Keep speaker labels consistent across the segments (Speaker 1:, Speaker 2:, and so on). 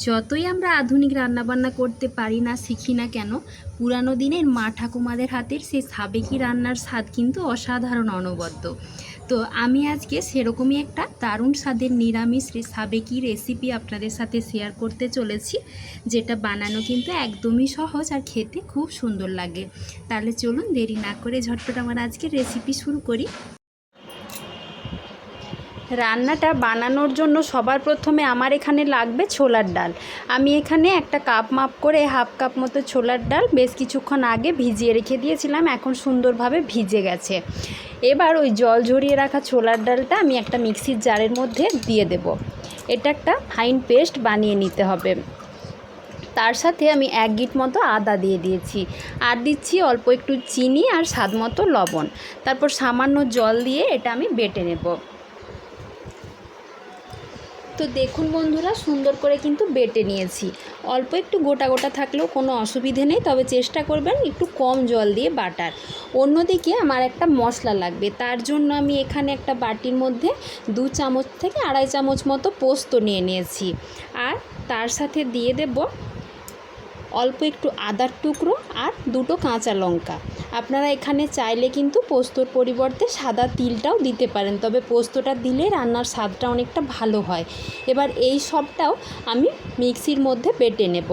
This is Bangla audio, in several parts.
Speaker 1: যতই আমরা আধুনিক রান্নাবান্না করতে পারি না, শিখি না কেন, পুরানো দিনের মা ঠাকুমাদের হাতের সেই সাবেকি রান্নার স্বাদ কিন্তু অসাধারণ অনবদ্য। তো আমি আজকে সেরকমই একটা দারুণ স্বাদের নিরামিষ সাবেকি রেসিপি আপনাদের সাথে শেয়ার করতে চলেছি, যেটা বানানো কিন্তু একদমই সহজ আর খেতে খুব সুন্দর লাগে। তাহলে চলুন দেরি না করে ঝটপট আমার আজকের রেসিপি শুরু করি। রান্নাটা বানানোর জন্য সবার প্রথমে আমার এখানে লাগবে ছোলার ডাল। আমি এখানে একটা কাপ মাপ করে হাফ কাপ মতো ছোলার ডাল বেশ কিছুক্ষণ আগে ভিজিয়ে রেখে দিয়েছিলাম, এখন সুন্দরভাবে ভিজে গেছে। এবার ওই জল ঝরিয়ে রাখা ছোলার ডালটা আমি একটা মিক্সির জারের মধ্যে দিয়ে দেব। এটা একটা ফাইন পেস্ট বানিয়ে নিতে হবে। তার সাথে আমি 1 গিট মতো আদা দিয়ে দিয়েছি, আর দিচ্ছি অল্প একটু চিনি আর স্বাদ মতো লবণ। তারপর সামান্য জল দিয়ে এটা আমি বেটে নেব। তো দেখুন বন্ধুরা, সুন্দর করে কিন্তু বেটে নিয়েছি। অল্প একটু গোটা গোটা থাকলেও কোনো অসুবিধে নেই, তবে চেষ্টা করবেন একটু কম জল দিয়ে বাটার। অন্যদিকে আমার একটা মশলা লাগবে, তার জন্য আমি এখানে একটা বাটির মধ্যে 2 চামচ থেকে 2.5 চামচ মতো পোস্ত নিয়ে নিয়েছি, আর তার সাথে দিয়ে দেব অল্প একটু আদার টুকরো আর 2টো কাঁচা লঙ্কা। আপনারা এখানে চাইলে কিন্তু পোস্তর পরিবর্তে সাদা তিলটাও দিতে পারেন, তবে পোস্তটা দিলে রান্নার স্বাদটা অনেকটা ভালো হয়। এবার এই সবটাও আমি মিক্সির মধ্যে বেটে নেব।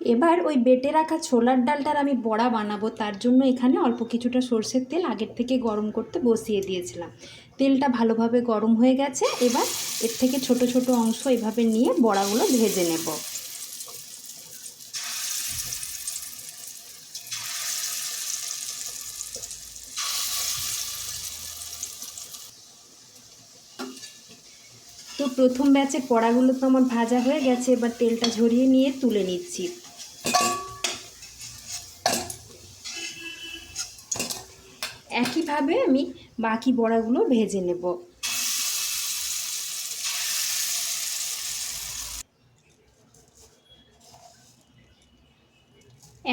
Speaker 1: এবার ওই বেটে রাখা ছোলার ডালটার আমি বড়া বানাবো, তার জন্য এখানে অল্প কিছুটা সরষের তেল আগের থেকে গরম করতে বসিয়ে দিয়েছিলাম। তেলটা ভালোভাবে গরম হয়ে গেছে। এবার এর থেকে ছোট ছোট অংশ এভাবে নিয়ে বড়াগুলো ভেজে নেব। তো প্রথম ব্যাচের বড়াগুলো তো আমার ভাজা হয়ে গেছে, এবার তেলটা ঝরিয়ে নিয়ে তুলে নিচ্ছি। একইভাবে আমি বাকি বড়াগুলো ভেজে নেব।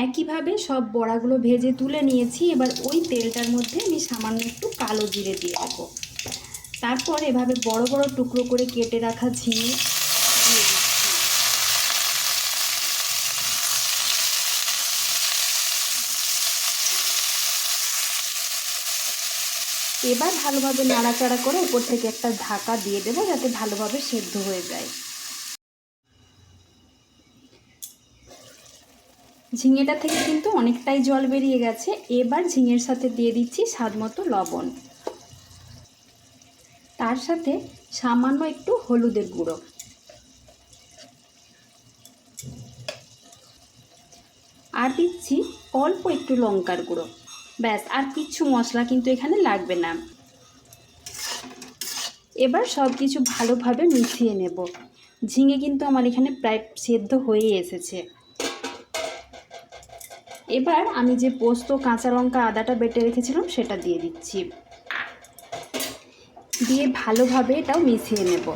Speaker 1: একইভাবে সব বড়াগুলো ভেজে তুলে নিয়েছি। এবার ওই তেলটার মধ্যে আমি সামান্য একটু কালো জিরে দিয়ে দেবো। তারপর এভাবে বড় বড় টুকরো করে কেটে রাখা ঝিঙে দিয়ে দিচ্ছি। এবার ভালোভাবে নাড়াচাড়া করে উপর থেকে একটা ঢাকা দিয়ে দেবো, যাতে ভালোভাবে সেদ্ধ হয়ে যায়। ঝিঙেটা থেকে কিন্তু অনেকটাই জল বেরিয়ে গেছে। এবার ঝিঙের সাথে দিয়ে দিচ্ছি স্বাদ মতো লবণ, তার সাথে সামান্য একটু হলুদের গুঁড়ো, আর দিচ্ছি অল্প একটু লঙ্কার গুঁড়ো। ব্যাস, আর কিচ্ছু মশলা কিন্তু এখানে লাগবে না। এবার সব কিছু ভালোভাবে মিশিয়ে নেব। ঝিঙে কিন্তু আমার এখানে প্রায় সেদ্ধ হয়ে এসেছে। এবার আমি যে পোস্ত, কাঁচা লঙ্কা, আদাটা বেটে রেখেছিলাম সেটা দিয়ে দিচ্ছি, দিয়ে ভালোভাবে এটাও মিশিয়ে নেব।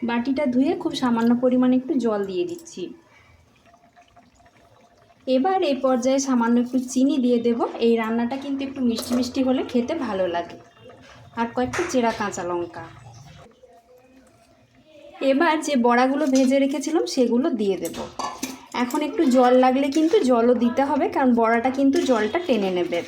Speaker 1: বাটিটা ধুয়ে খুব সামান্য পরিমাণে একটু জল দিয়ে দিচ্ছি। এবার এই পর্যায়ে সামান্য একটু চিনি দিয়ে দেব। এই রান্নাটা কিন্তু একটু মিষ্টি মিষ্টি হলে খেতে ভালো লাগে। আর কয়েকটা চেরা কাঁচা লঙ্কা। এবার যে বড়াগুলো ভেজে রেখেছিলাম সেগুলো দিয়ে দেব। এখন একটু জল লাগলে কিন্তু জলও দিতে হবে, কারণ বড়াটা কিন্তু জলটা টেনে নেবে।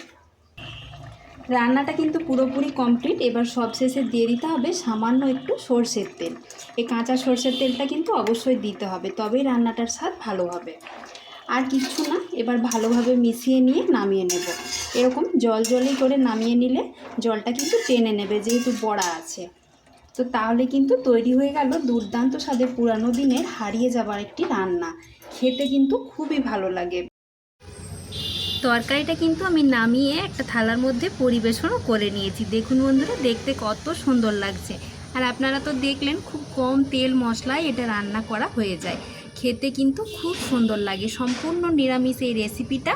Speaker 1: রান্নাটা কিন্তু পুরোপুরি কমপ্লিট। এবার সবশেষে দিয়ে দিতে হবে সামান্য একটু সরষের তেল। এই কাঁচা সরষের তেলটা কিন্তু অবশ্যই দিতে হবে, তবেই রান্নাটার স্বাদ ভালো হবে। আর কিচ্ছু না, এবার ভালোভাবে মিশিয়ে নিয়ে নামিয়ে নেব। এরকম জল জলই করে নামিয়ে নিলে জলটা কিন্তু টেনে নেবে, যেহেতু বড়া আছে। তো তাহলে কিন্তু তৈরি হয়ে গেল দুর্দান্ত স্বাদের পুরানো দিনের হারিয়ে যাবার একটি রান্না। খেতে কিন্তু খুবই ভালো লাগে। তরকারিটা কিন্তু আমি নামিয়ে একটা থালার মধ্যে পরিবেশনও করে নিয়েছি। দেখুন বন্ধুরা, দেখতে কত সুন্দর লাগছে। আর আপনারা তো দেখলেন, খুব কম তেল মশলায় এটা রান্না করা হয়ে যায়। খেতে কিন্তু খুব সুন্দর লাগে। সম্পূর্ণ নিরামিষ এই রেসিপিটা,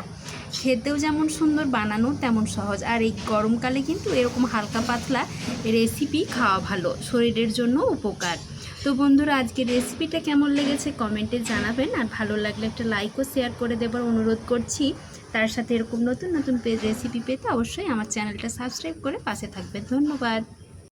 Speaker 1: খেতেও যেমন সুন্দর, বানানো তেমন সহজ। আর এই গরমকালে কিন্তু এরকম হালকা পাতলা রেসিপি খাওয়া ভালো, শরীরের জন্য উপকার। তো বন্ধুরা, আজকের রেসিপিটা কেমন লেগেছে কমেন্টে জানাবেন। আর ভালো লাগলে একটা লাইক ও শেয়ার করে দেবার অনুরোধ করছি। তার সাথে এরকম নতুন নতুন রেসিপি পেতে অবশ্যই আমার চ্যানেলটা সাবস্ক্রাইব করে পাশে থাকবেন। ধন্যবাদ।